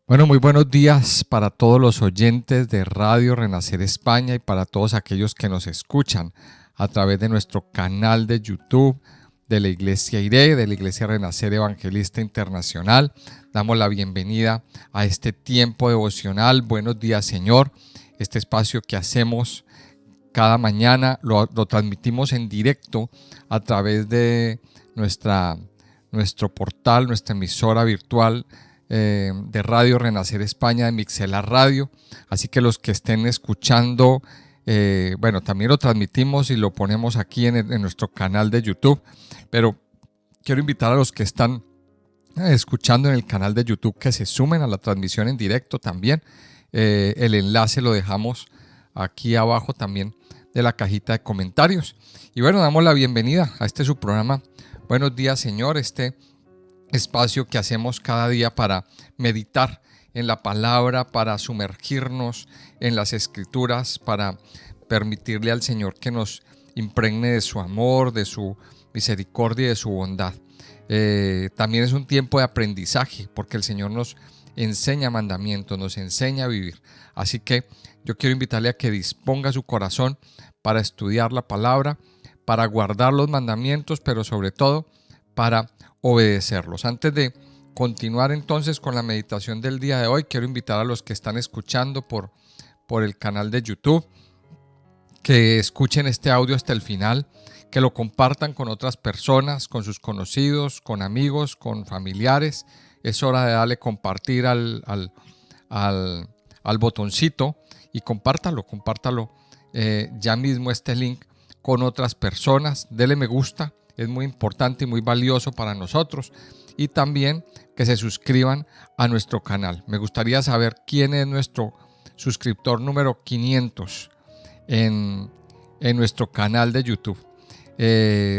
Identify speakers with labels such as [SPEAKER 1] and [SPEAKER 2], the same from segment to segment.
[SPEAKER 1] Bueno, muy buenos días para todos los oyentes de Radio Renacer España y para todos aquellos que nos escuchan a través de nuestro canal de YouTube de la Iglesia IRE, de la Iglesia Renacer Evangelista Internacional. Damos la bienvenida a este tiempo devocional. Buenos días, Señor. Este espacio que hacemos cada mañana lo transmitimos en directo a través de nuestro portal, nuestra emisora virtual de Radio Renacer España, de Mixela Radio. Así que los que estén escuchando, también lo transmitimos y lo ponemos aquí en nuestro canal de YouTube. Pero quiero invitar a los que están escuchando en el canal de YouTube que se sumen a la transmisión en directo también. El enlace lo dejamos aquí abajo también de la cajita de comentarios. Y bueno, damos la bienvenida a este su programa Buenos días, Señor, este espacio que hacemos cada día para meditar en la palabra, para sumergirnos en las escrituras, para permitirle al Señor que nos impregne de su amor, de su misericordia y de su bondad. También es un tiempo de aprendizaje porque el Señor nos enseña mandamientos, nos enseña a vivir. Así que yo quiero invitarle a que disponga su corazón para estudiar la palabra, para guardar los mandamientos, pero sobre todo para obedecerlos. Antes de continuar entonces con la meditación del día de hoy, quiero invitar a los que están escuchando por el canal de YouTube que escuchen este audio hasta el final, que lo compartan con otras personas, con sus conocidos, con amigos, con familiares. Es hora de darle compartir al botoncito y compártalo ya mismo este link con otras personas. Dele me gusta, es muy importante y muy valioso para nosotros. Y también que se suscriban a nuestro canal. Me gustaría saber quién es nuestro suscriptor número 500 en nuestro canal de YouTube.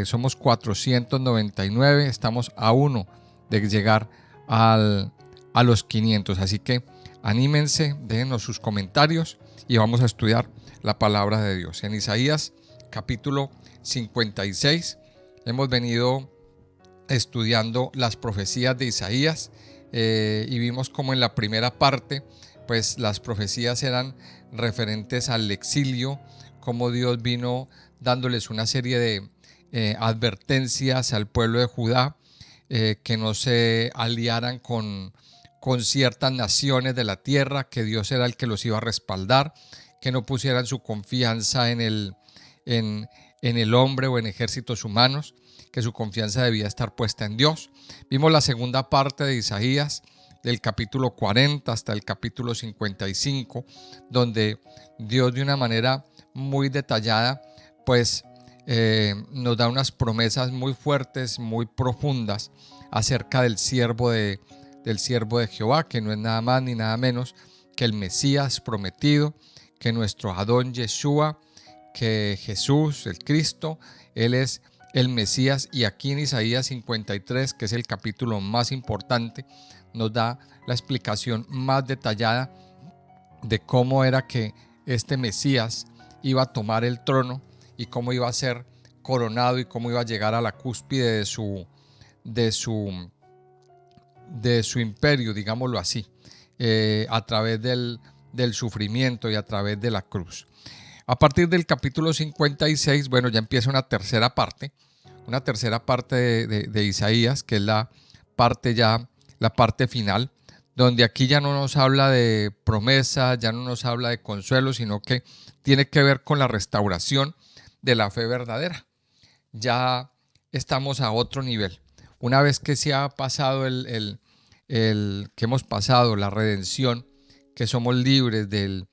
[SPEAKER 1] Somos 499, estamos a uno de llegar a los 500. Así que anímense, déjenos sus comentarios y vamos a estudiar la palabra de Dios. En Isaías capítulo 56 hemos venido estudiando las profecías de Isaías y vimos como en la primera parte pues las profecías eran referentes al exilio, cómo Dios vino dándoles una serie de advertencias al pueblo de Judá, que no se aliaran con ciertas naciones de la tierra, que Dios era el que los iba a respaldar, que no pusieran su confianza en el hombre o en ejércitos humanos, que su confianza debía estar puesta en Dios. Vimos la segunda parte de Isaías, del capítulo 40 hasta el capítulo 55, donde Dios de una manera muy detallada pues nos da unas promesas muy fuertes, muy profundas acerca del siervo de Jehová, que no es nada más ni nada menos que el Mesías prometido, que nuestro Adón Yeshua, que Jesús, el Cristo, Él es el Mesías. Y aquí en Isaías 53, que es el capítulo más importante, nos da la explicación más detallada de cómo era que este Mesías iba a tomar el trono y cómo iba a ser coronado y cómo iba a llegar a la cúspide de su imperio, digámoslo así, a través del sufrimiento y a través de la cruz. A partir del capítulo 56, bueno, ya empieza una tercera parte de Isaías, que es la parte final, donde aquí ya no nos habla de promesa, ya no nos habla de consuelo, sino que tiene que ver con la restauración de la fe verdadera. Ya estamos a otro nivel. Una vez que se ha pasado que hemos pasado la redención, que somos libres del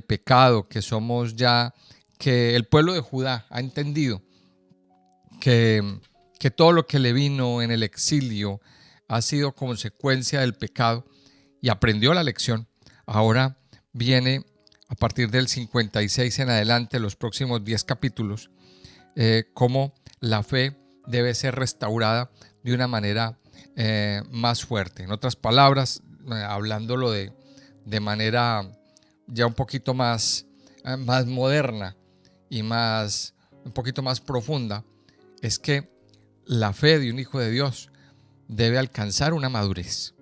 [SPEAKER 1] pecado, que somos ya, que el pueblo de Judá ha entendido que todo lo que le vino en el exilio ha sido consecuencia del pecado y aprendió la lección. Ahora viene a partir del 56 en adelante, los próximos 10 capítulos, cómo la fe debe ser restaurada de una manera más fuerte. En otras palabras, hablándolo de manera ya un poquito más moderna y un poquito más profunda, es que la fe de un hijo de Dios debe alcanzar una madurez.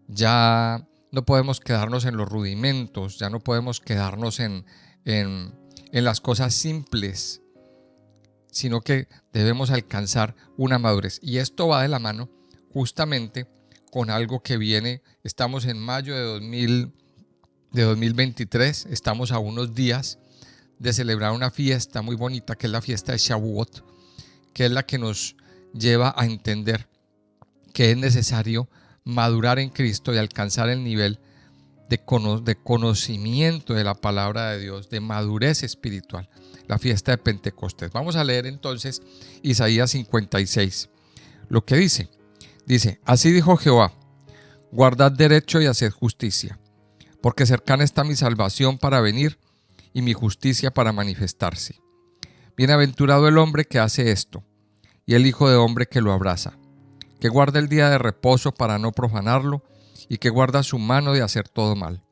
[SPEAKER 1] Ya no podemos quedarnos en los rudimentos, ya no podemos quedarnos en las cosas simples, sino que debemos alcanzar una madurez. Y esto va de la mano justamente con algo que viene. Estamos en mayo de 2023, estamos a unos días de celebrar una fiesta muy bonita que es la fiesta de Shavuot, que es la que nos lleva a entender que es necesario madurar en Cristo y alcanzar el nivel de conocimiento de la palabra de Dios, de madurez espiritual, la fiesta de Pentecostés. Vamos a leer entonces Isaías 56, lo que dice, así dijo Jehová, guardad derecho y haced justicia, porque cercana está mi salvación para venir y mi justicia para manifestarse. Bienaventurado el hombre que hace esto, y el hijo de hombre que lo abraza, que guarda el día de reposo para no profanarlo, y que guarda su mano de hacer todo mal.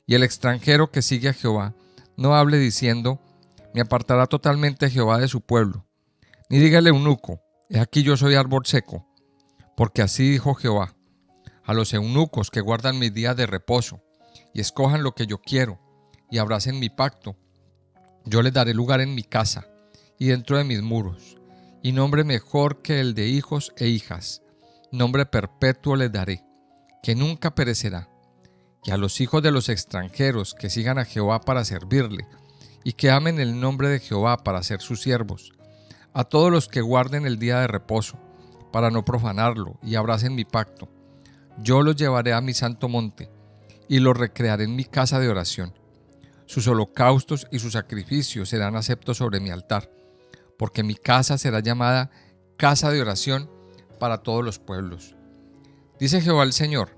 [SPEAKER 1] Y el extranjero que sigue a Jehová, no hable diciendo, me apartará totalmente Jehová de su pueblo, ni diga el eunuco, he aquí yo soy árbol seco, porque así dijo Jehová, a los eunucos que guardan mis días de reposo, y escojan lo que yo quiero, y abracen mi pacto, yo les daré lugar en mi casa, y dentro de mis muros, y nombre mejor que el de hijos e hijas, nombre perpetuo les daré, que nunca perecerá. Y a los hijos de los extranjeros que sigan a Jehová para servirle, y que amen el nombre de Jehová para ser sus siervos, a todos los que guarden el día de reposo, para no profanarlo, y abracen mi pacto, yo los llevaré a mi santo monte, y los recrearé en mi casa de oración. Sus holocaustos y sus sacrificios serán aceptos sobre mi altar, porque mi casa será llamada casa de oración para todos los pueblos. Dice Jehová el Señor,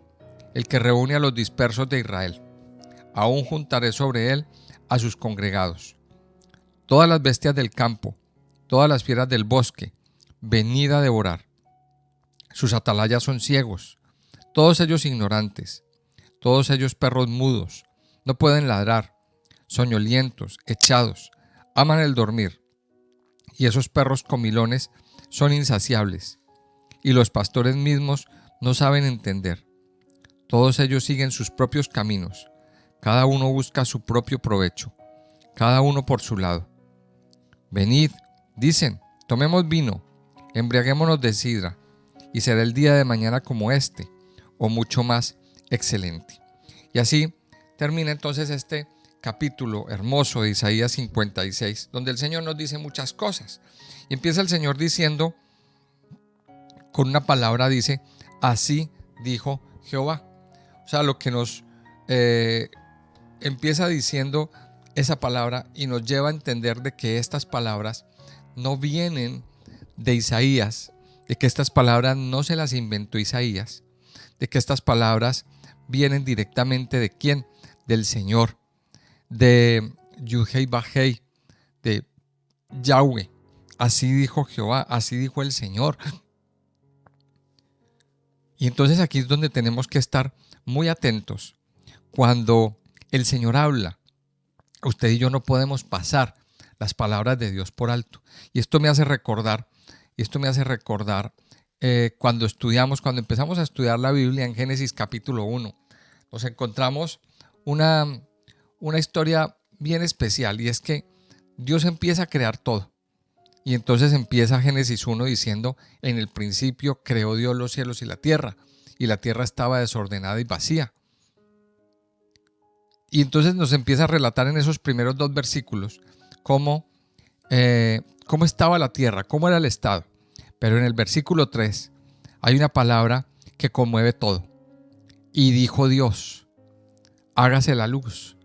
[SPEAKER 1] el que reúne a los dispersos de Israel. Aún juntaré sobre él a sus congregados. Todas las bestias del campo, todas las fieras del bosque, venid a devorar. Sus atalayas son ciegos, todos ellos ignorantes, todos ellos perros mudos, no pueden ladrar, soñolientos, echados, aman el dormir. Y esos perros comilones son insaciables, y los pastores mismos no saben entender. Todos ellos siguen sus propios caminos, cada uno busca su propio provecho, cada uno por su lado. Venid, dicen, tomemos vino, embriaguémonos de sidra, y será el día de mañana como este, o mucho más excelente. Y así termina entonces este capítulo hermoso de Isaías 56, donde el Señor nos dice muchas cosas. Y empieza el Señor diciendo, con una palabra dice, así dijo Jehová. O sea, lo que nos empieza diciendo esa palabra y nos lleva a entender de que estas palabras no vienen de Isaías, de que estas palabras no se las inventó Isaías, de que estas palabras vienen directamente de ¿quién? Del Señor, de Yud-Hei Vah-Hei, de Yahweh. Así dijo Jehová, así dijo el Señor. Y entonces aquí es donde tenemos que estar muy atentos. Cuando el Señor habla, usted y yo no podemos pasar las palabras de Dios por alto. Y esto me hace recordar, cuando empezamos a estudiar la Biblia en Génesis capítulo 1, nos encontramos una historia bien especial, y es que Dios empieza a crear todo. Y entonces empieza Génesis 1 diciendo, en el principio creó Dios los cielos y la tierra estaba desordenada y vacía. Y entonces nos empieza a relatar en esos primeros 2 versículos cómo estaba la tierra, cómo era el estado. Pero en el versículo 3 hay una palabra que conmueve todo. Y dijo Dios, hágase la luz.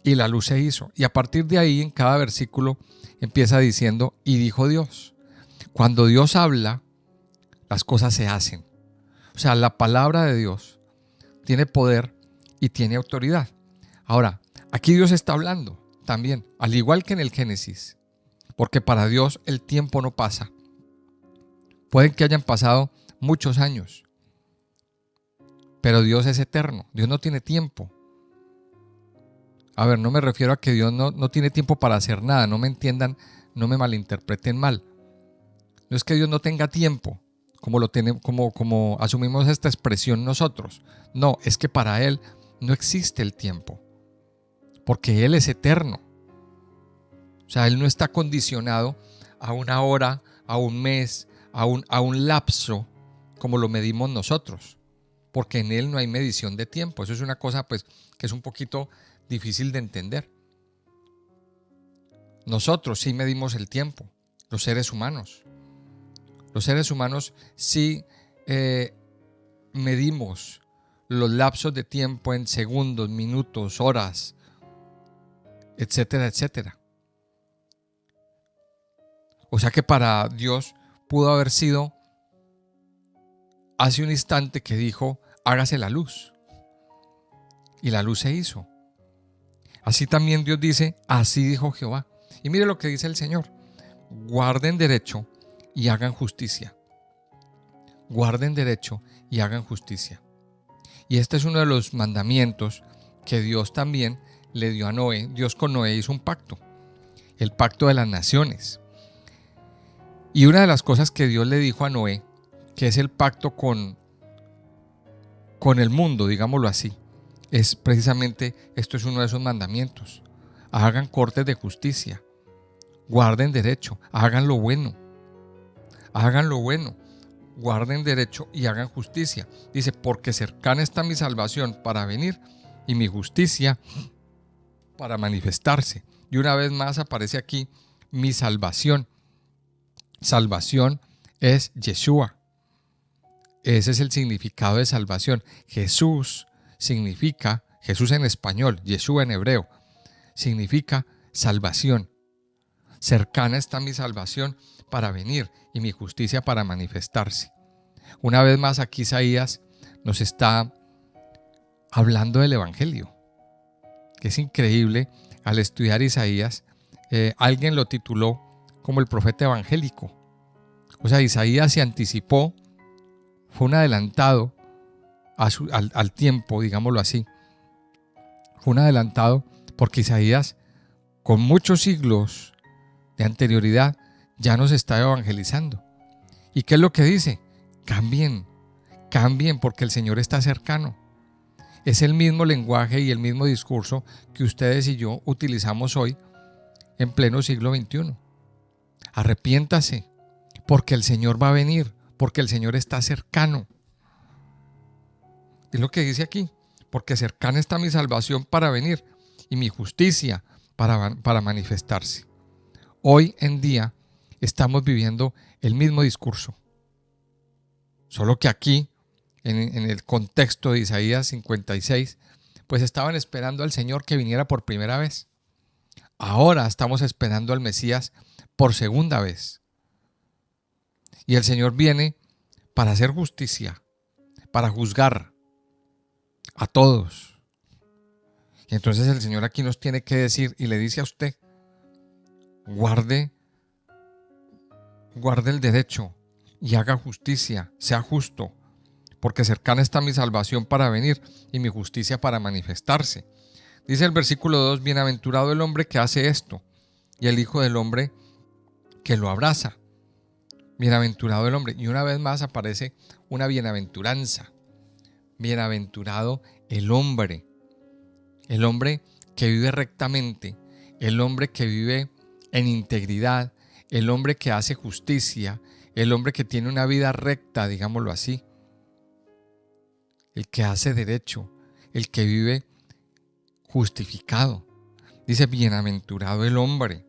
[SPEAKER 1] Y la luz se hizo. Y a partir de ahí, en cada versículo, empieza diciendo, y dijo Dios. Cuando Dios habla, las cosas se hacen. O sea, la palabra de Dios tiene poder y tiene autoridad. Ahora, aquí Dios está hablando también, al igual que en el Génesis, porque para Dios el tiempo no pasa. Pueden que hayan pasado muchos años, pero Dios es eterno, Dios no tiene tiempo. A ver, no me refiero a que Dios no tiene tiempo para hacer nada, no me entiendan, no me malinterpreten mal. No es que Dios no tenga tiempo, como asumimos esta expresión nosotros. No, es que para Él no existe el tiempo, porque Él es eterno. O sea, Él no está condicionado a una hora, a un mes, a un lapso como lo medimos nosotros, porque en Él no hay medición de tiempo. Eso es una cosa pues que es un poquito difícil de entender. Nosotros sí medimos el tiempo, los seres humanos. Los seres humanos sí medimos los lapsos de tiempo en segundos, minutos, horas, etcétera, etcétera. O sea que para Dios pudo haber sido hace un instante que dijo, hágase la luz. Y la luz se hizo. Así también Dios dice, así dijo Jehová. Y mire lo que dice el Señor. Guarden derecho y hagan justicia. Guarden derecho y hagan justicia. Y este es uno de los mandamientos que Dios también le dio a Noé. Dios con Noé hizo un pacto. El pacto de las naciones. Y una de las cosas que Dios le dijo a Noé, que es el pacto con el mundo, digámoslo así, es precisamente, esto es uno de esos mandamientos. Hagan cortes de justicia, guarden derecho, hagan lo bueno, guarden derecho y hagan justicia. Dice, porque cercana está mi salvación para venir y mi justicia para manifestarse. Y una vez más aparece aquí mi salvación. Salvación es Yeshua. Ese es el significado de salvación. Jesús significa, Jesús en español, Yeshua en hebreo, significa salvación. Cercana está mi salvación para venir y mi justicia para manifestarse. Una vez más aquí Isaías nos está hablando del Evangelio, que es increíble. Al estudiar Isaías, alguien lo tituló como el profeta evangélico. O sea, Isaías se anticipó, fue un adelantado al tiempo, digámoslo así. Fue un adelantado porque Isaías, con muchos siglos de anterioridad, ya nos está evangelizando. ¿Y qué es lo que dice? Cambien porque el Señor está cercano. Es el mismo lenguaje y el mismo discurso que ustedes y yo utilizamos hoy en pleno siglo XXI. Arrepiéntase, porque el Señor va a venir, porque el Señor está cercano. Es lo que dice aquí, porque cercana está mi salvación para venir y mi justicia para manifestarse. Hoy en día estamos viviendo el mismo discurso, solo que aquí, en el contexto de Isaías 56, pues estaban esperando al Señor que viniera por primera vez. Ahora estamos esperando al Mesías por segunda vez. Y el Señor viene para hacer justicia, para juzgar a todos. Y entonces el Señor aquí nos tiene que decir y le dice a usted, guarde el derecho y haga justicia, sea justo, porque cercana está mi salvación para venir y mi justicia para manifestarse. Dice el versículo 2, bienaventurado el hombre que hace esto y el Hijo del Hombre que lo abraza. Bienaventurado el hombre. Y una vez más aparece una bienaventuranza. Bienaventurado el hombre que vive rectamente, el hombre que vive en integridad, el hombre que hace justicia, el hombre que tiene una vida recta, digámoslo así, el que hace derecho, el que vive justificado. Dice, bienaventurado el hombre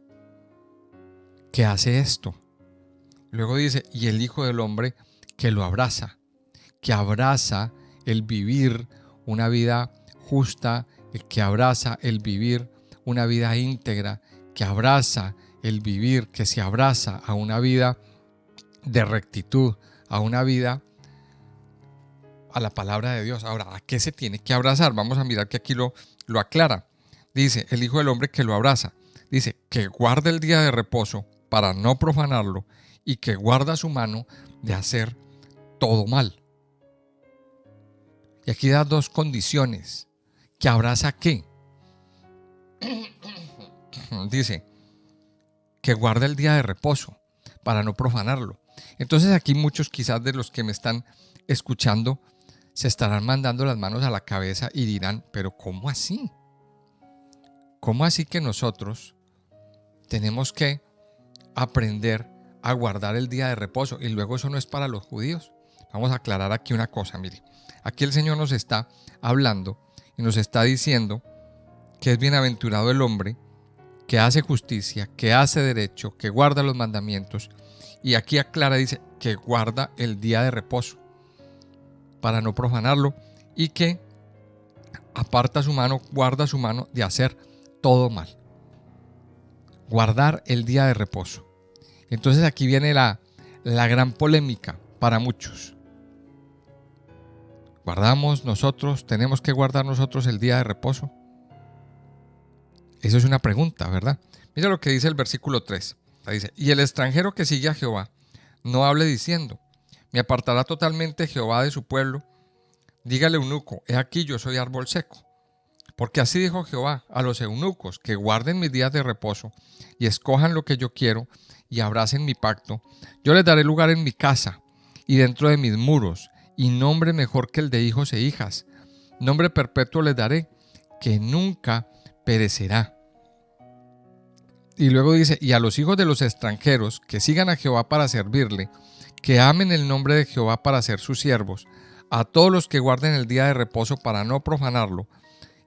[SPEAKER 1] que hace esto. Luego dice, y el Hijo del Hombre que lo abraza, que abraza el vivir una vida justa, el que abraza el vivir una vida íntegra, que abraza el vivir, que se abraza a una vida de rectitud, a una vida a la palabra de Dios. Ahora, ¿a qué se tiene que abrazar? Vamos a mirar que aquí lo aclara. Dice, el Hijo del Hombre que lo abraza. Dice, que guarda el día de reposo para no profanarlo y que guarda su mano de hacer todo mal. Y aquí da dos condiciones. ¿Que abraza qué? Dice, que guarda el día de reposo para no profanarlo. Entonces aquí muchos quizás de los que me están escuchando se estarán mandando las manos a la cabeza y dirán, pero ¿cómo así? ¿Cómo así que nosotros tenemos que aprender a guardar el día de reposo? Y luego eso no es para los judíos. Vamos a aclarar aquí una cosa, mire. Aquí el Señor nos está hablando y nos está diciendo que es bienaventurado el hombre que hace justicia, que hace derecho, que guarda los mandamientos. Y aquí aclara, dice, que guarda el día de reposo para no profanarlo y que aparta su mano, guarda su mano de hacer todo mal. Guardar el día de reposo. Entonces aquí viene la gran polémica para muchos. ¿Guardamos nosotros, tenemos que guardar nosotros el día de reposo? Eso es una pregunta, ¿verdad? Mira lo que dice el versículo 3. Dice, y el extranjero que sigue a Jehová, no hable diciendo, me apartará totalmente Jehová de su pueblo. Dígale eunuco, he aquí yo soy árbol seco. Porque así dijo Jehová a los eunucos, que guarden mis días de reposo y escojan lo que yo quiero y abracen mi pacto. Yo les daré lugar en mi casa y dentro de mis muros, y nombre mejor que el de hijos e hijas. Nombre perpetuo les daré, que nunca perecerá. Y luego dice, y a los hijos de los extranjeros que sigan a Jehová para servirle, que amen el nombre de Jehová para ser sus siervos, a todos los que guarden el día de reposo para no profanarlo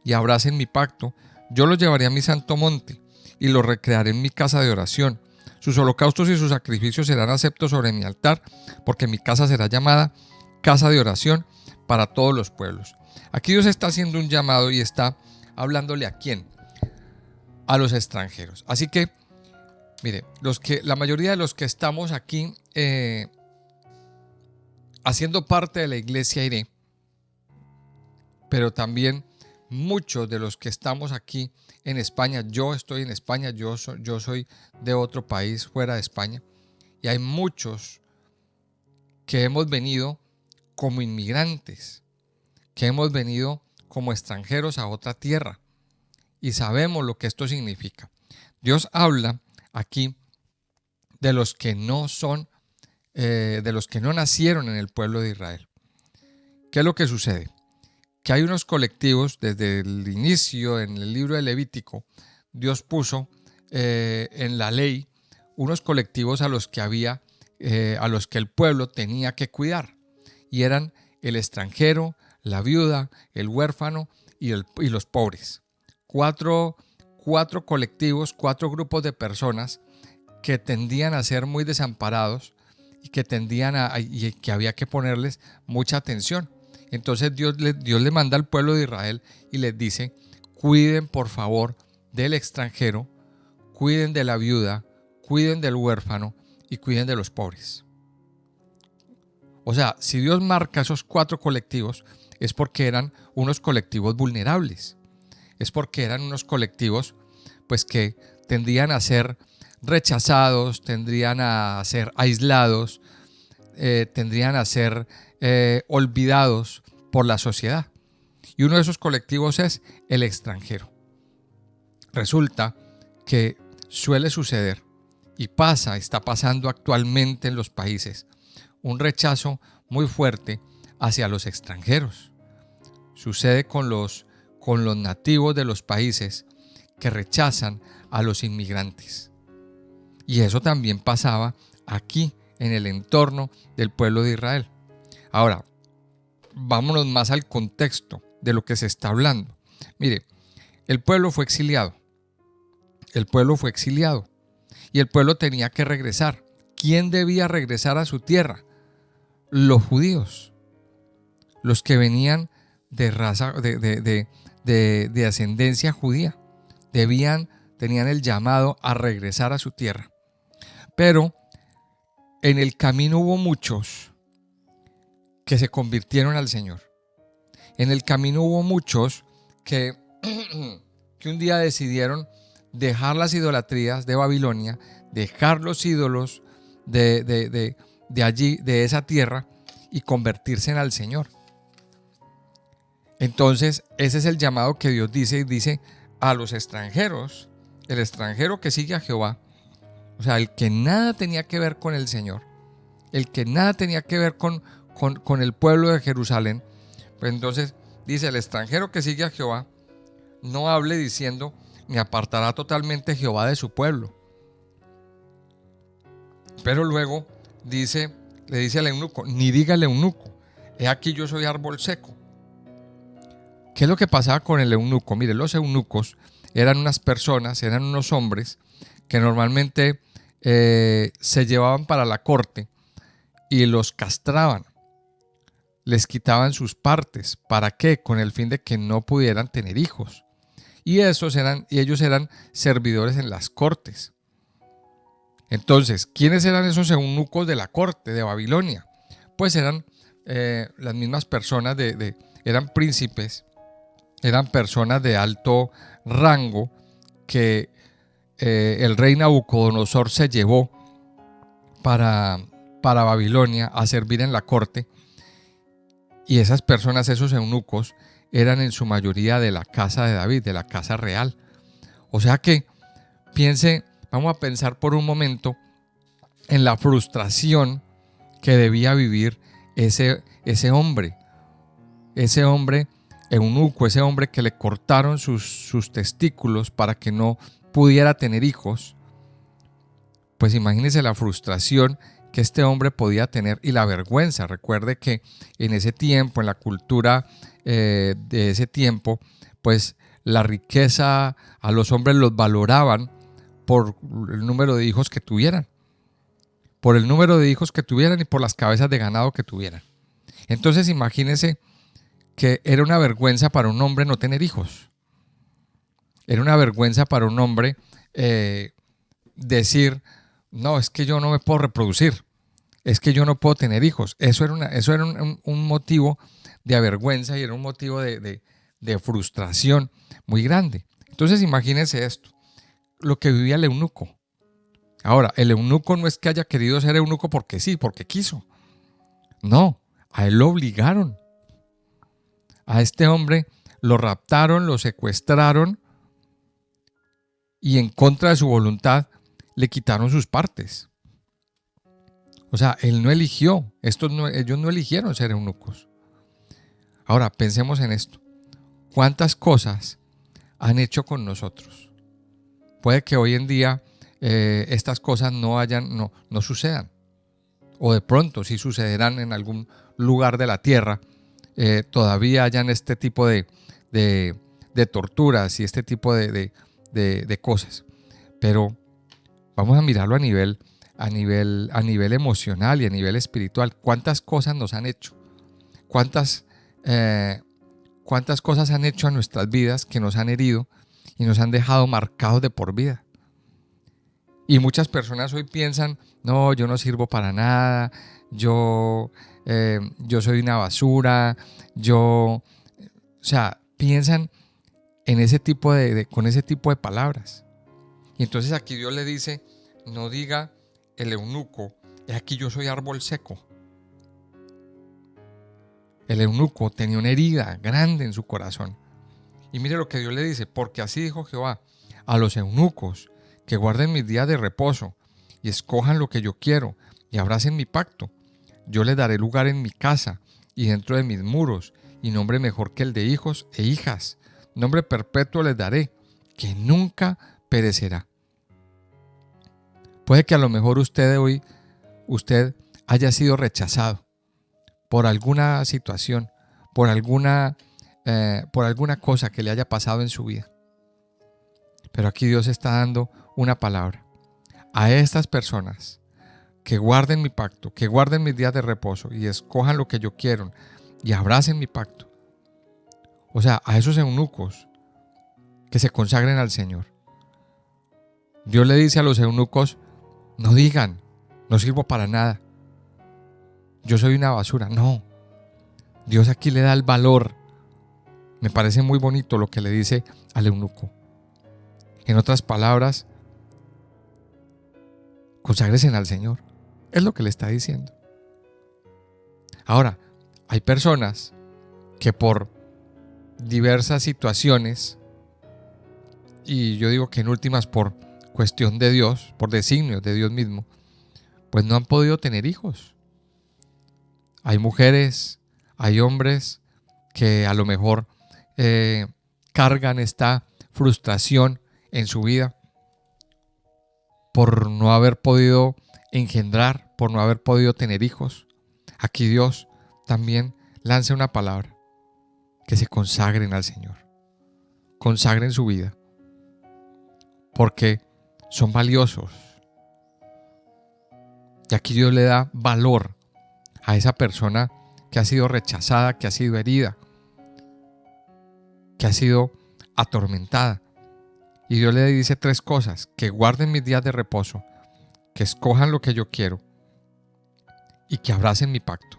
[SPEAKER 1] y abracen mi pacto, yo los llevaré a mi santo monte y los recrearé en mi casa de oración. Sus holocaustos y sus sacrificios serán aceptos sobre mi altar, porque mi casa será llamada casa de oración para todos los pueblos. Aquí Dios está haciendo un llamado y está hablándole ¿a quién? A los extranjeros. Así que, mire, la mayoría de los que estamos aquí haciendo parte de la iglesia iré, pero también muchos de los que estamos aquí en España, yo estoy en España, yo soy de otro país fuera de España, y hay muchos que hemos venido como inmigrantes, que hemos venido como extranjeros a otra tierra, y sabemos lo que esto significa. Dios habla aquí de los que no son, de los que no nacieron en el pueblo de Israel. ¿Qué es lo que sucede? Que hay unos colectivos, desde el inicio en el libro de Levítico, Dios puso en la ley unos colectivos a los que el pueblo tenía que cuidar, y eran el extranjero, la viuda, el huérfano y los pobres. Cuatro colectivos, 4 grupos de personas que tendían a ser muy desamparados y que había que ponerles mucha atención. Entonces Dios le manda al pueblo de Israel y les dice, cuiden por favor del extranjero, cuiden de la viuda, cuiden del huérfano y cuiden de los pobres. O sea, si Dios marca esos 4 colectivos, es porque eran unos colectivos vulnerables. Es porque eran unos colectivos pues que tendrían a ser rechazados, tendrían a ser aislados, tendrían a ser olvidados por la sociedad. Y uno de esos colectivos es el extranjero. Resulta que suele suceder y está pasando actualmente en los países, un rechazo muy fuerte hacia los extranjeros. Sucede con los nativos de los países que rechazan a los inmigrantes. Y eso también pasaba aquí en el entorno del pueblo de Israel. Ahora, vámonos más al contexto de lo que se está hablando. Mire, el pueblo fue exiliado. El pueblo fue exiliado y el pueblo tenía que regresar. ¿Quién debía regresar a su tierra? Los judíos, los que venían de raza, de ascendencia judía, tenían el llamado a regresar a su tierra. Pero en el camino hubo muchos que se convirtieron al Señor. En el camino hubo muchos que un día decidieron dejar las idolatrías de Babilonia, dejar los ídolos de allí, de esa tierra, y convertirse al Señor. Entonces, ese es el llamado que Dios dice a los extranjeros, el extranjero que sigue a Jehová, o sea, el que nada tenía que ver con el Señor, el que nada tenía que ver con el pueblo de Jerusalén, pues entonces dice: el extranjero que sigue a Jehová no hable diciendo: me apartará totalmente Jehová de su pueblo. Pero luego le dice al eunuco: ni diga al eunuco: he aquí yo soy árbol seco. ¿Qué es lo que pasaba con el eunuco? Mire, los eunucos eran unas personas, eran unos hombres que normalmente se llevaban para la corte y los castraban, les quitaban sus partes. ¿Para qué? Con el fin de que no pudieran tener hijos. Y ellos eran servidores en las cortes. Entonces, ¿quiénes eran esos eunucos de la corte de Babilonia? Pues eran las mismas personas, eran príncipes, eran personas de alto rango que el rey Nabucodonosor se llevó para Babilonia a servir en la corte. Y esas personas, esos eunucos, eran en su mayoría de la casa de David, de la casa real. O sea que vamos a pensar por un momento en la frustración que debía vivir ese hombre eunuco, ese hombre que le cortaron sus testículos para que no pudiera tener hijos. Pues imagínense la frustración que este hombre podía tener y la vergüenza. Recuerde que en ese tiempo, en la cultura de ese tiempo, pues la riqueza a los hombres los valoraban por el número de hijos que tuvieran. Por el número de hijos que tuvieran y por las cabezas de ganado que tuvieran. Entonces imagínense que era una vergüenza para un hombre no tener hijos. Era una vergüenza para un hombre decir: no, es que yo no me puedo reproducir, es que yo no puedo tener hijos. Eso era un motivo de avergüenza y era un motivo de frustración muy grande. Entonces imagínense esto, lo que vivía el eunuco. Ahora, el eunuco no es que haya querido ser eunuco porque sí, porque quiso. No, a él lo obligaron. A este hombre lo raptaron, lo secuestraron y en contra de su voluntad le quitaron sus partes. O sea, él no eligió, ellos no eligieron ser eunucos. Ahora, pensemos en esto. ¿Cuántas cosas han hecho con nosotros? Puede que hoy en día estas cosas no sucedan. O de pronto sí sucederán en algún lugar de la tierra. Todavía hayan este tipo de torturas y este tipo de cosas. Pero vamos a mirarlo a nivel emocional y a nivel espiritual. ¿Cuántas cosas nos han hecho? ¿Cuántas cosas han hecho a nuestras vidas que nos han herido y nos han dejado marcados de por vida? Y muchas personas hoy piensan: no, yo no sirvo para nada, yo soy una basura, o sea, piensan en ese tipo con ese tipo de palabras. Y entonces aquí Dios le dice: no diga el eunuco: he aquí yo soy árbol seco. El eunuco tenía una herida grande en su corazón. Y mire lo que Dios le dice: porque así dijo Jehová, a los eunucos que guarden mis días de reposo y escojan lo que yo quiero y abracen mi pacto, yo les daré lugar en mi casa y dentro de mis muros, y nombre mejor que el de hijos e hijas, nombre perpetuo les daré, que nunca perecerá. Puede que a lo mejor usted haya sido rechazado por alguna situación, por alguna cosa que le haya pasado en su vida. Pero aquí Dios está dando una palabra a estas personas que guarden mi pacto, que guarden mis días de reposo y escojan lo que yo quiero y abracen mi pacto. O sea, a esos eunucos que se consagren al Señor. Dios le dice a los eunucos: no digan, no sirvo para nada, yo soy una basura. No, Dios aquí le da el valor. Me parece muy bonito lo que le dice al eunuco. En otras palabras, conságresen al Señor. Es lo que le está diciendo. Ahora, hay personas que por diversas situaciones, y yo digo que en últimas por cuestión de Dios, por designio de Dios mismo, pues no han podido tener hijos. Hay mujeres, hay hombres que a lo mejor cargan esta frustración en su vida por no haber podido engendrar, por no haber podido tener hijos. Aquí Dios también lanza una palabra: que se consagren al Señor, consagren su vida, porque son valiosos. Y aquí Dios le da valor a esa persona que ha sido rechazada, que ha sido herida, que ha sido atormentada. Y Dios le dice 3 cosas: que guarden mis días de reposo, que escojan lo que yo quiero y que abracen mi pacto.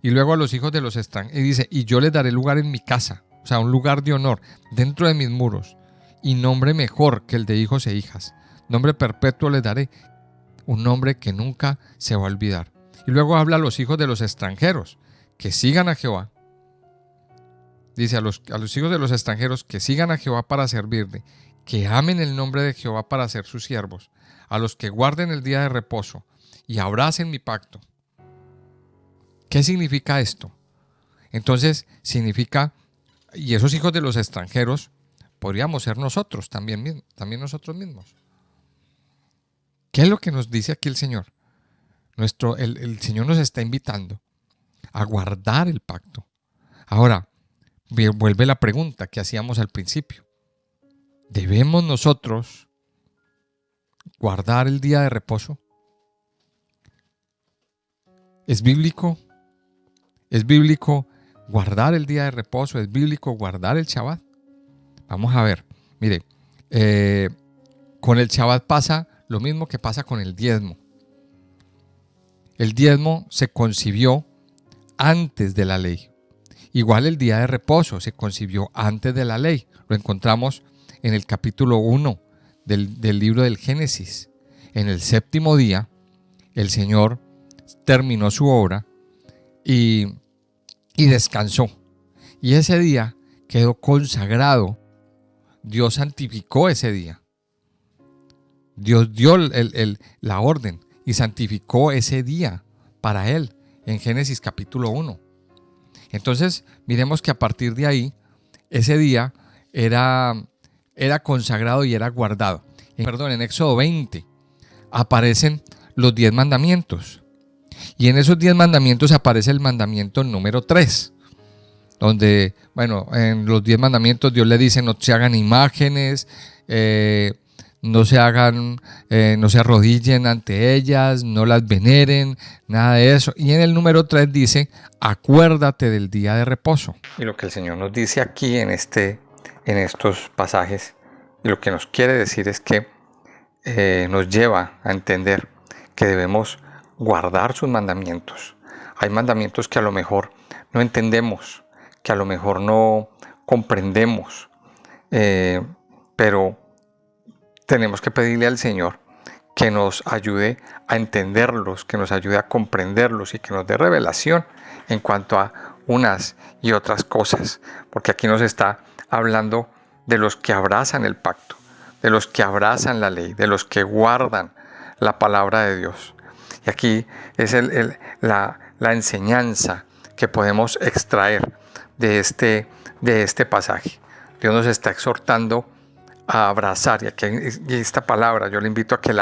[SPEAKER 1] Y luego a los hijos de los extranjeros, y dice: y yo les daré lugar en mi casa, o sea, un lugar de honor dentro de mis muros, y nombre mejor que el de hijos e hijas. Nombre perpetuo les daré, un nombre que nunca se va a olvidar. Y luego habla a los hijos de los extranjeros, que sigan a Jehová. Dice a los hijos de los extranjeros que sigan a Jehová para servirle, que amen el nombre de Jehová para ser sus siervos, a los que guarden el día de reposo y abracen mi pacto. ¿Qué significa esto? Entonces significa, y esos hijos de los extranjeros podríamos ser nosotros también nosotros mismos. ¿Qué es lo que nos dice aquí el Señor? El Señor nos está invitando a guardar el pacto. Ahora, vuelve la pregunta que hacíamos al principio. ¿Debemos nosotros guardar el día de reposo? ¿Es bíblico? ¿Es bíblico guardar el día de reposo? ¿Es bíblico guardar el Shabbat? Vamos a ver. Mire, con el Shabbat pasa lo mismo que pasa con el diezmo. El diezmo se concibió antes de la ley. Igual el día de reposo se concibió antes de la ley. Lo encontramos en el capítulo 1 del libro del Génesis. En el 7º día, el Señor terminó su obra y descansó. Y ese día quedó consagrado. Dios santificó ese día. Dios dio la orden y santificó ese día para él en Génesis capítulo 1. Entonces, miremos que a partir de ahí, ese día era consagrado y era guardado. En Éxodo 20 aparecen los 10 mandamientos. Y en esos 10 mandamientos aparece el mandamiento número 3. Donde, en los 10 mandamientos Dios le dice: no se hagan imágenes, no se arrodillen ante ellas, no las veneren, nada de eso. Y en el número 3 dice: acuérdate del día de reposo. Y lo que el Señor nos dice aquí en estos pasajes, y lo que nos quiere decir es que nos lleva a entender que debemos guardar sus mandamientos. Hay mandamientos que a lo mejor no entendemos, que a lo mejor no comprendemos, pero tenemos que pedirle al Señor que nos ayude a entenderlos, que nos ayude a comprenderlos y que nos dé revelación en cuanto a unas y otras cosas, porque aquí nos está hablando de los que abrazan el pacto, de los que abrazan la ley, de los que guardan la palabra de Dios. Y aquí es la enseñanza que podemos extraer de este pasaje. Dios nos está exhortando a abrazar, y esta palabra yo le invito a que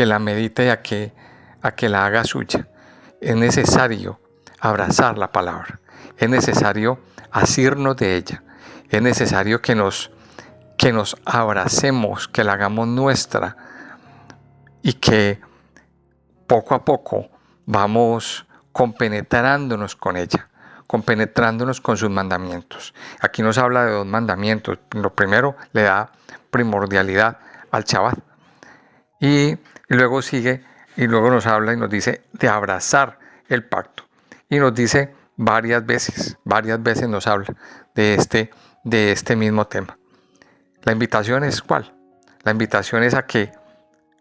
[SPEAKER 1] la medite y a que la haga suya. Es necesario abrazar la palabra, es necesario asirnos de ella, es necesario que nos abracemos, que la hagamos nuestra y que poco a poco vamos compenetrándonos con ella, compenetrándonos con sus mandamientos. Aquí nos habla de 2 mandamientos. Lo primero, le da primordialidad al Shabbat. Y luego sigue, y luego nos habla y nos dice de abrazar el pacto. Y nos dice varias veces nos habla de este mismo tema. La invitación es ¿cuál? La invitación es a que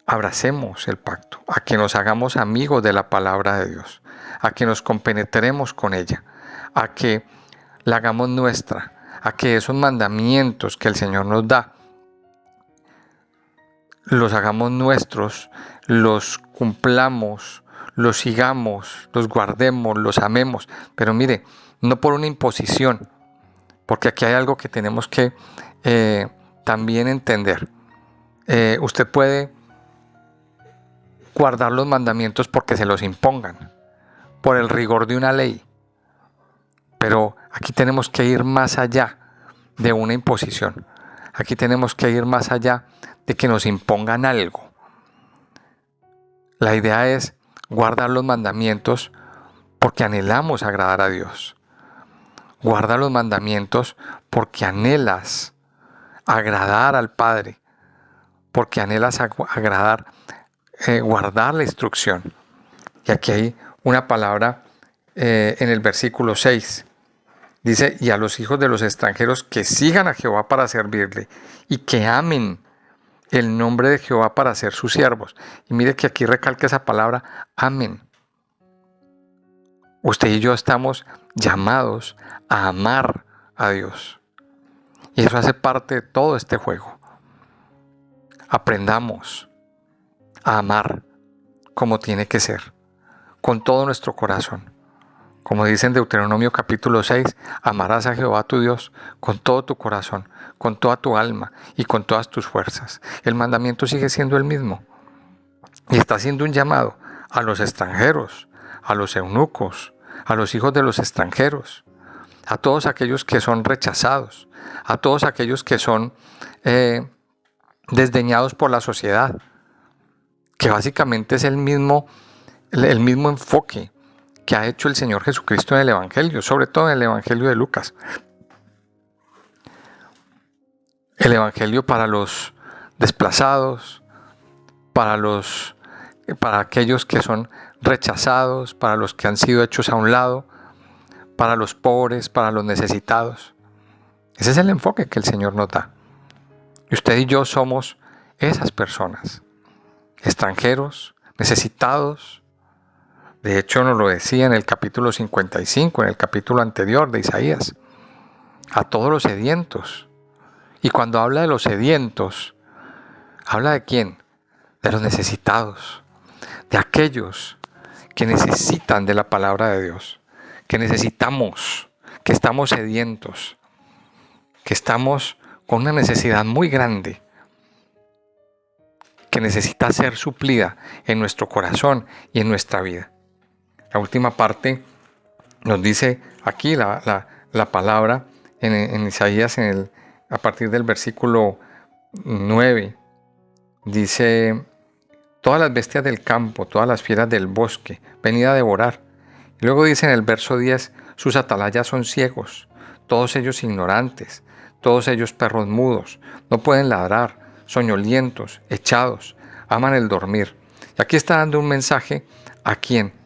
[SPEAKER 1] abracemos el pacto, a que nos hagamos amigos de la palabra de Dios, a que nos compenetremos con ella, a que la hagamos nuestra, a que esos mandamientos que el Señor nos da los hagamos nuestros, los cumplamos, los sigamos, los guardemos, los amemos. Pero mire, no por una imposición, porque aquí hay algo que tenemos que también entender. Usted puede guardar los mandamientos porque se los impongan, por el rigor de una ley. Pero aquí tenemos que ir más allá de una imposición. Aquí tenemos que ir más allá de que nos impongan algo. La idea es guardar los mandamientos porque anhelamos agradar a Dios. Guarda los mandamientos porque anhelas agradar al Padre, porque anhelas agradar, guardar la instrucción. Y aquí hay una palabra en el versículo 6. Dice, y a los hijos de los extranjeros que sigan a Jehová para servirle y que amen el nombre de Jehová para ser sus siervos. Y mire que aquí recalca esa palabra, amen. Usted y yo estamos llamados a amar a Dios. Y eso hace parte de todo este juego. Aprendamos a amar como tiene que ser, con todo nuestro corazón. Como dice en Deuteronomio capítulo 6, amarás a Jehová tu Dios con todo tu corazón, con toda tu alma y con todas tus fuerzas. El mandamiento sigue siendo el mismo. Y está haciendo un llamado a los extranjeros, a los eunucos, a los hijos de los extranjeros, a todos aquellos que son rechazados, a todos aquellos que son desdeñados por la sociedad, que básicamente es el mismo enfoque que ha hecho el Señor Jesucristo en el Evangelio, sobre todo en el Evangelio de Lucas. El Evangelio para los desplazados, para aquellos que son rechazados, para los que han sido hechos a un lado, para los pobres, para los necesitados. Ese es el enfoque que el Señor nos da. Y usted y yo somos esas personas, extranjeros, necesitados. De hecho, nos lo decía en el capítulo 55, en el capítulo anterior de Isaías, a todos los sedientos. Y cuando habla de los sedientos, ¿habla de quién? De los necesitados, de aquellos que necesitan de la palabra de Dios, que necesitamos, que estamos sedientos, que estamos con una necesidad muy grande, que necesita ser suplida en nuestro corazón y en nuestra vida. La última parte nos dice aquí la palabra en Isaías a partir del versículo 9. Dice, todas las bestias del campo, todas las fieras del bosque, venid a devorar. Y luego dice en el verso 10, sus atalayas son ciegos, todos ellos ignorantes, todos ellos perros mudos, no pueden ladrar, soñolientos, echados, aman el dormir. Y aquí está dando un mensaje a quién.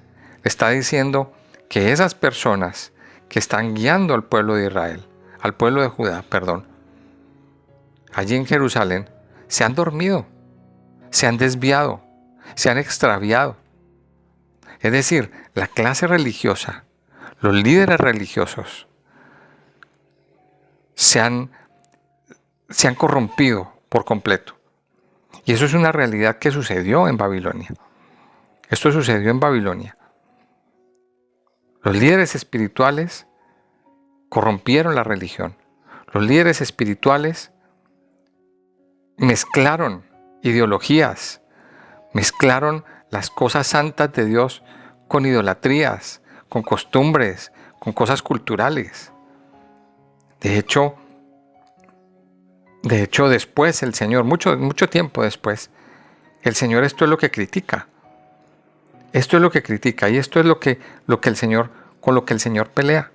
[SPEAKER 1] Está diciendo que esas personas que están guiando al pueblo de Israel, al pueblo de Judá, allí en Jerusalén, se han dormido, se han desviado, se han extraviado. Es decir, la clase religiosa, los líderes religiosos, se han corrompido por completo. Y eso es una realidad que sucedió en Babilonia. Esto sucedió en Babilonia. Los líderes espirituales corrompieron la religión. Los líderes espirituales mezclaron ideologías, mezclaron las cosas santas de Dios con idolatrías, con costumbres, con cosas culturales. De hecho, después el Señor, mucho tiempo después, el Señor esto es lo que critica. Esto es lo que critica y esto es con lo que el Señor pelea.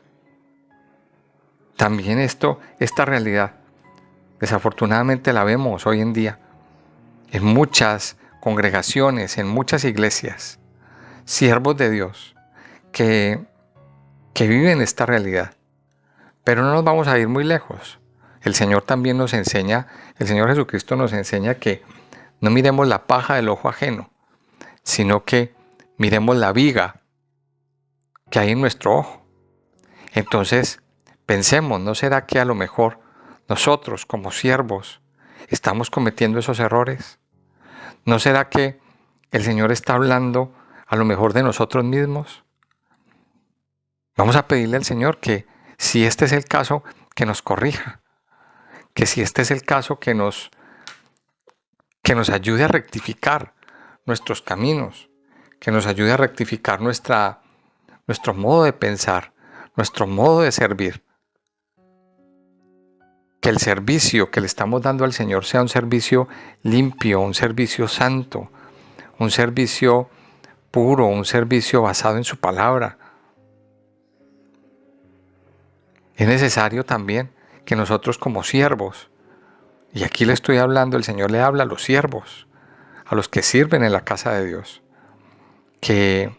[SPEAKER 1] También esta realidad, desafortunadamente la vemos hoy en día en muchas congregaciones, en muchas iglesias, siervos de Dios que viven esta realidad. Pero no nos vamos a ir muy lejos. El Señor también nos enseña, el Señor Jesucristo nos enseña que no miremos la paja del ojo ajeno, sino que miremos la viga que hay en nuestro ojo. Entonces, pensemos, ¿no será que a lo mejor nosotros como siervos estamos cometiendo esos errores? ¿No será que el Señor está hablando a lo mejor de nosotros mismos. Vamos a pedirle al Señor que si este es el caso, que nos corrija, que si este es el caso, que nos ayude a rectificar nuestros caminos, que nos ayude a rectificar nuestro modo de pensar, nuestro modo de servir. Que el servicio que le estamos dando al Señor sea un servicio limpio, un servicio santo, un servicio puro, un servicio basado en su palabra. Es necesario también que nosotros como siervos, y aquí le estoy hablando, el Señor le habla a los siervos, a los que sirven en la casa de Dios, que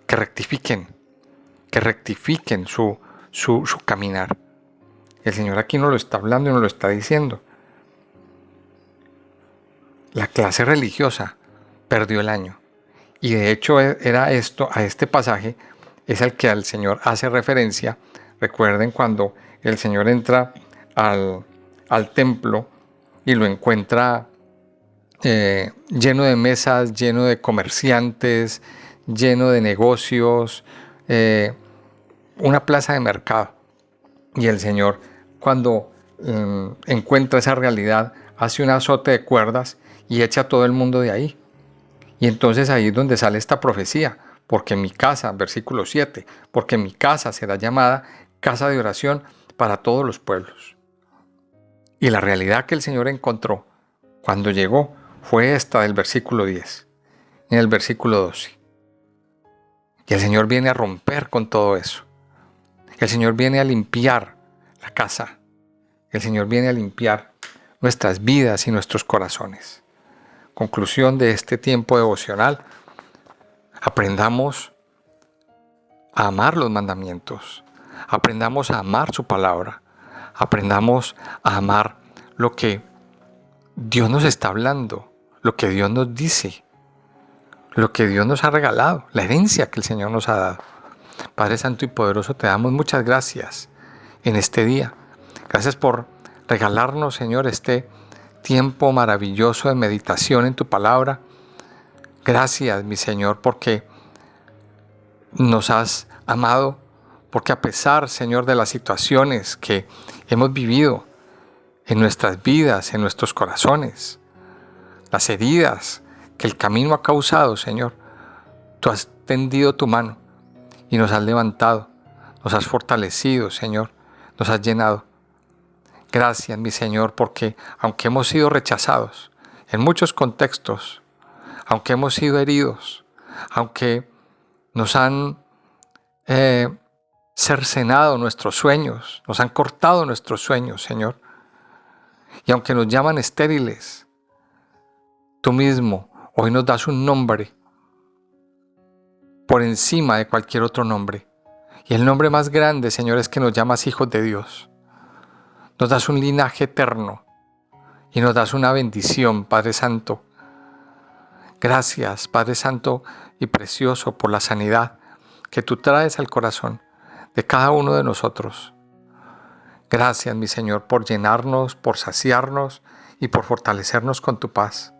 [SPEAKER 1] rectifiquen su caminar. El Señor aquí nos lo está hablando y nos lo está diciendo. La clase religiosa perdió el año. Y de hecho era esto, a este pasaje, es al que el Señor hace referencia. Recuerden cuando el Señor entra al templo y lo encuentra lleno de mesas, lleno de comerciantes, lleno de negocios, una plaza de mercado. Y el Señor, cuando encuentra esa realidad, hace un azote de cuerdas y echa a todo el mundo de ahí. Y entonces ahí es donde sale esta profecía, porque mi casa, versículo 7, porque mi casa será llamada casa de oración para todos los pueblos. Y la realidad que el Señor encontró cuando llegó fue esta del versículo 10, en el versículo 12. Y el Señor viene a romper con todo eso. El Señor viene a limpiar la casa. El Señor viene a limpiar nuestras vidas y nuestros corazones. Conclusión de este tiempo devocional: aprendamos a amar los mandamientos. Aprendamos a amar su palabra. Aprendamos a amar lo que Dios nos está hablando, lo que Dios nos dice, lo que Dios nos ha regalado, la herencia que el Señor nos ha dado. Padre Santo y Poderoso, te damos muchas gracias en este día. Gracias por regalarnos, Señor, este tiempo maravilloso de meditación en tu palabra. Gracias, mi Señor, porque nos has amado, porque a pesar, Señor, de las situaciones que hemos vivido en nuestras vidas, en nuestros corazones, las heridas que el camino ha causado, Señor, tú has tendido tu mano y nos has levantado, nos has fortalecido, Señor, nos has llenado. Gracias, mi Señor, porque aunque hemos sido rechazados en muchos contextos, aunque hemos sido heridos, aunque nos han cercenado nuestros sueños, nos han cortado nuestros sueños, Señor, y aunque nos llaman estériles, tú mismo hoy nos das un nombre por encima de cualquier otro nombre. Y el nombre más grande, Señor, es que nos llamas hijos de Dios. Nos das un linaje eterno y nos das una bendición, Padre Santo. Gracias, Padre Santo y precioso, por la sanidad que tú traes al corazón de cada uno de nosotros. Gracias, mi Señor, por llenarnos, por saciarnos y por fortalecernos con tu paz,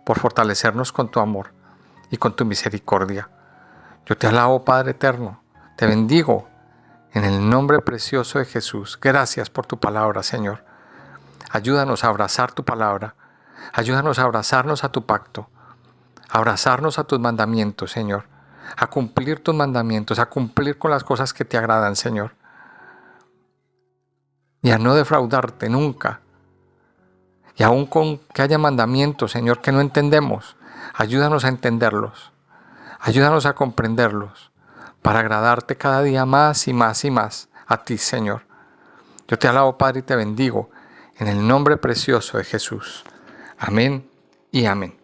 [SPEAKER 1] por fortalecernos con tu amor y con tu misericordia. Yo te alabo, Padre eterno, te bendigo en el nombre precioso de Jesús. Gracias por tu palabra, Señor. Ayúdanos a abrazar tu palabra, ayúdanos a abrazarnos a tu pacto, a abrazarnos a tus mandamientos, Señor, a cumplir tus mandamientos, a cumplir con las cosas que te agradan, Señor, y a no defraudarte nunca. Y aun con que haya mandamientos, Señor, que no entendemos, ayúdanos a entenderlos, ayúdanos a comprenderlos, para agradarte cada día más y más y más a ti, Señor. Yo te alabo, Padre, y te bendigo en el nombre precioso de Jesús. Amén y amén.